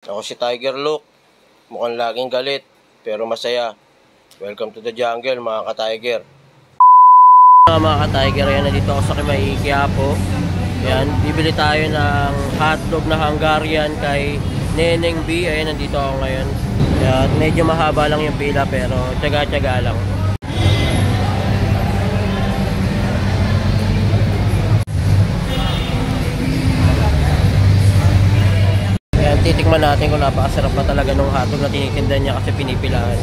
Ako si Tiger Look. Mukhang laging galit, pero masaya. Welcome to the jungle, mga ka-Tiger. Mga ka-Tiger, yan, nandito ako sa Kimay, Quiapo. Yan, bibili tayo ng hotdog na Hungarian kay Neneng B. Ayan, nandito ako ngayon. Yan, medyo mahaba lang yung pila, pero tsaga-tsaga lang. Titikman natin kung napakasarap pa talaga ng hotdog na tinitinda niya kasi pinipilaan.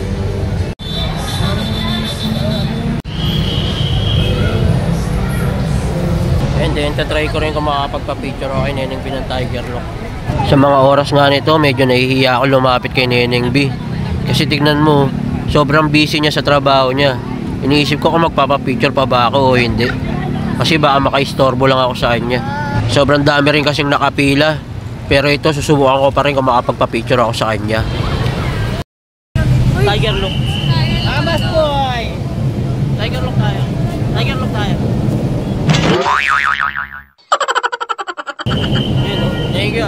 And then, tatry ko rin kung makakapagpa-picture ako kay Neneng B ng Tiger Look. Sa mga oras nga nito, medyo nahihiya ako lumapit kay Neneng B. Kasi tignan mo, sobrang busy niya sa trabaho niya. Iniisip ko kung magpapa-picture pa ba ako o hindi. Kasi baka makaistorbo lang ako sa kanya. Sobrang dami rin kasing nakapila. Pero ito, susubukan ko pa rin kung makapagpa-picture ako sa kanya. Tiger Look. Amas boy! Tiger Look tayo. Tiger Look tayo. Thank you.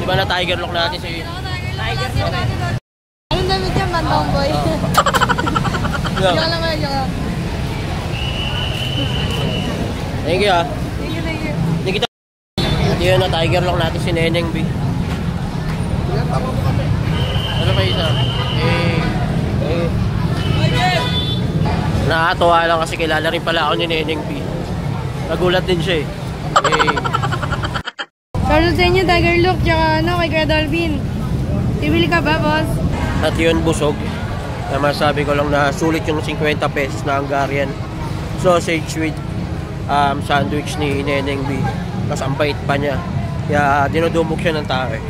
Diba na Tiger Look natin sa iyo? Tiger Look. Anong damit yan, Bandong boy? Joke lang kayo, joke lang. Thank you ah. Thank you, thank you. Yun na, Tiger Look natin si Neneng B. Ano pa isa? Nakakatuwa lang kasi kilala rin pala ako ni Neneng B. Nagulat din siya eh. Shoutout sa inyo, Tiger Look, tsaka ano, kay Kuya Dolphin. Bibili ka ba, boss? At yun, busog. Na masabi ko lang na sulit yung 50 pesos na Hungarian sausage with sandwich ni Neneng B. Tapos ang bait pa niya. Kaya dinudumog siya ng tao eh.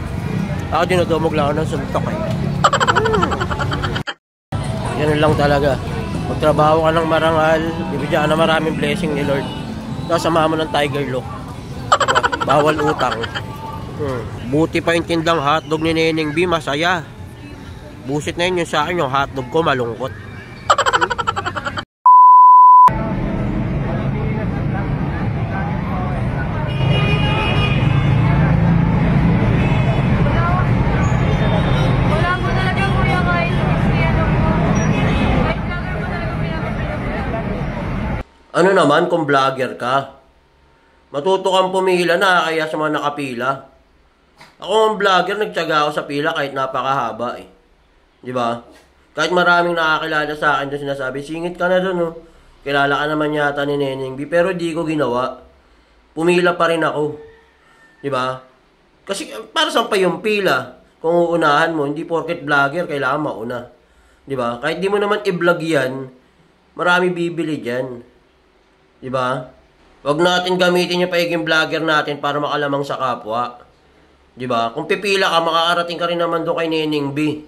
Ako dinudumog lang ako ng suntok eh. Ganun lang talaga. Magtrabaho ka ng marangal, bibigyan ka ng maraming blessing ni Lord. Tapos samahan mo ng Tiger Look. Diba? Bawal utang. Buti pa yung tindang hotdog ni Neneng B, masaya. Busit na yun yung sa akin, yung hotdog ko malungkot. Ano naman kung vlogger ka? Matuto kang pumila na kaya sa mga nakapila. Ako ang vlogger, nagtyaga ako sa pila kahit napakahaba eh. Diba? Kahit maraming nakakilala sa akin doon sinasabi, singit ka na doon oh. Kilala ka naman yata ni Neneng B. Pero di ko ginawa. Pumila pa rin ako. Diba? Kasi para saan pa yung pila? Kung uunahan mo, hindi porket vlogger, kailangan mauna. Diba? Kahit di mo naman i-vlog yan, marami bibili dyan. Diba? Huwag natin gamitin yung pagiging vlogger natin para makalamang sa kapwa. Diba? Kung pipila ka, makakarating ka rin naman doon kay Neneng B.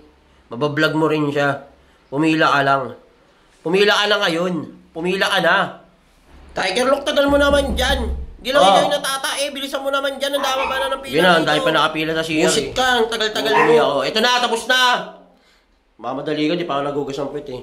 Mabablog mo rin siya. Pumila ka lang. Pumila ka na ngayon. Pumila ka na. Tiger Look, tagal mo naman dyan. Hindi lang ikaw yung natatae. Bilisan mo naman dyan. Ang dama ba na ng pila? Yun na, ang dami pa nakapila sa CR. Musit ka. Ang tagal-tagal mo. Ito na, tapos na. Mamadali ka, di pa ako nagugas ng puwit eh.